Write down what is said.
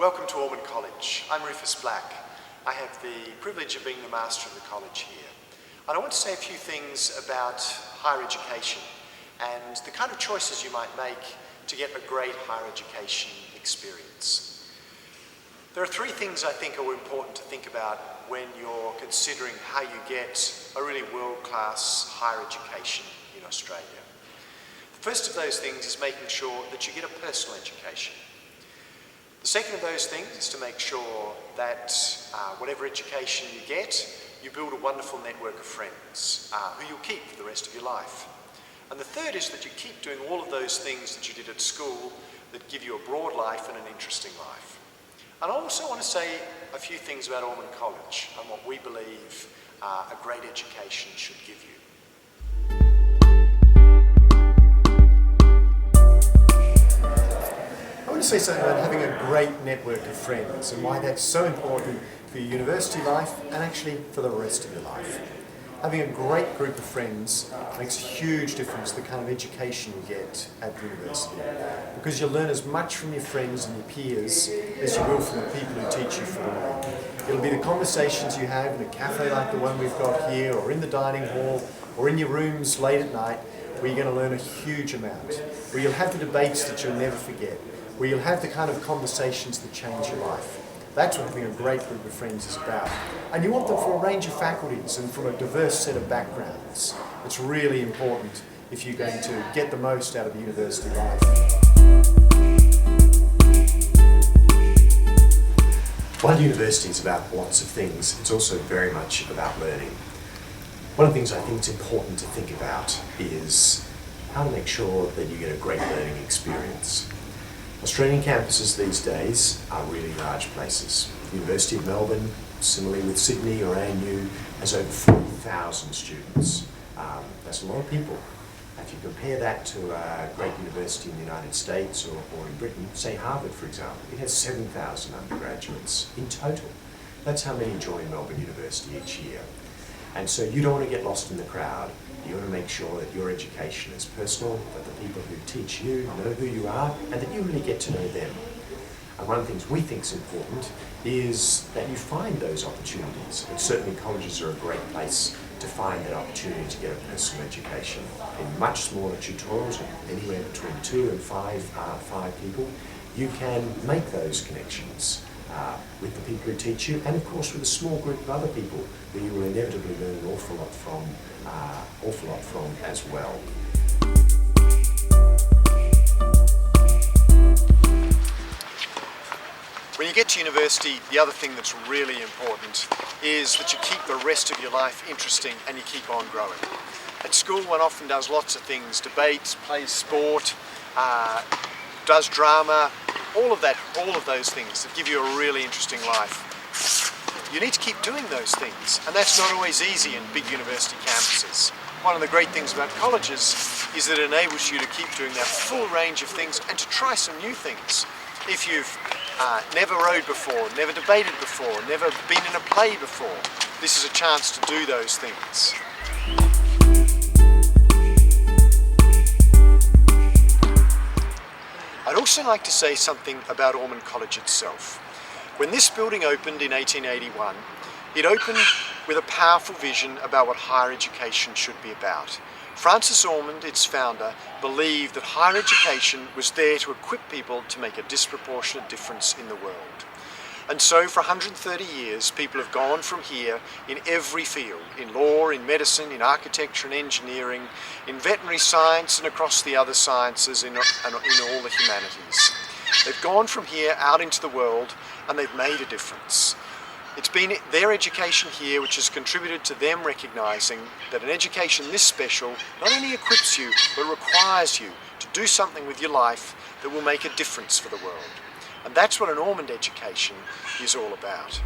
Welcome to Ormond College. I'm Rufus Black. I have the privilege of being the master of the college here. And I want to say a few things about higher education and the kind of choices you might make to get a great higher education experience. There are three things I think are important to think about when you're considering how you get a really world-class higher education in Australia. The first of those things is making sure that you get a personal education. The second of those things is to make sure that whatever education you get, you build a wonderful network of friends who you'll keep for the rest of your life. And the third is that you keep doing all of those things that you did at school that give you a broad life and an interesting life. And I also want to say a few things about Ormond College and what we believe a great education should give you. I want to say something about having a great network of friends and why that's so important for your university life and actually for the rest of your life. Having a great group of friends makes a huge difference to the kind of education you get at the university, because you'll learn as much from your friends and your peers as you will from the people who teach you for the week. It'll be the conversations you have in a cafe like the one we've got here, or in the dining hall, or in your rooms late at night, where you're going to learn a huge amount, where you'll have the debates that you'll never forget, where you'll have the kind of conversations that change your life. That's what having a great group of friends is about. And you want them from a range of faculties and from a diverse set of backgrounds. It's really important if you're going to get the most out of the university life. While university is about lots of things, it's also very much about learning. One of the things I think it's important to think about is how to make sure that you get a great learning experience. Australian campuses these days are really large places. The University of Melbourne, similarly with Sydney or ANU, has over 40,000 students. That's a lot of people. If you compare that to a great university in the United States or in Britain, say Harvard for example, it has 7,000 undergraduates in total. That's how many join Melbourne University each year. And so you don't want to get lost in the crowd. You want to make sure that your education is personal, that the people who teach you know who you are, and that you really get to know them. And one of the things we think is important is that you find those opportunities. And certainly colleges are a great place to find that opportunity to get a personal education. In much smaller tutorials, anywhere between 2 and 5 people, you can make those connections with the people who teach you, and of course with a small group of other people who you will inevitably learn an awful lot from as well. When you get to university, the other thing that's really important is that you keep the rest of your life interesting and you keep on growing. At school one often does lots of things, debates, plays sport, does drama, all of those things that give you a really interesting life. You need to keep doing those things, and that's not always easy in big university campuses. One of the great things about colleges is that it enables you to keep doing that full range of things and to try some new things. If you've never rowed before, never debated before, never been in a play before, this is a chance to do those things. I'd also like to say something about Ormond College itself. When this building opened in 1881, it opened with a powerful vision about what higher education should be about. Francis Ormond, its founder, believed that higher education was there to equip people to make a disproportionate difference in the world. And so for 130 years, people have gone from here in every field, in law, in medicine, in architecture and engineering, in veterinary science and across the other sciences, in all the humanities. They've gone from here out into the world and they've made a difference. It's been their education here which has contributed to them recognising that an education this special not only equips you, but requires you to do something with your life that will make a difference for the world. And that's what an Ormond education is all about.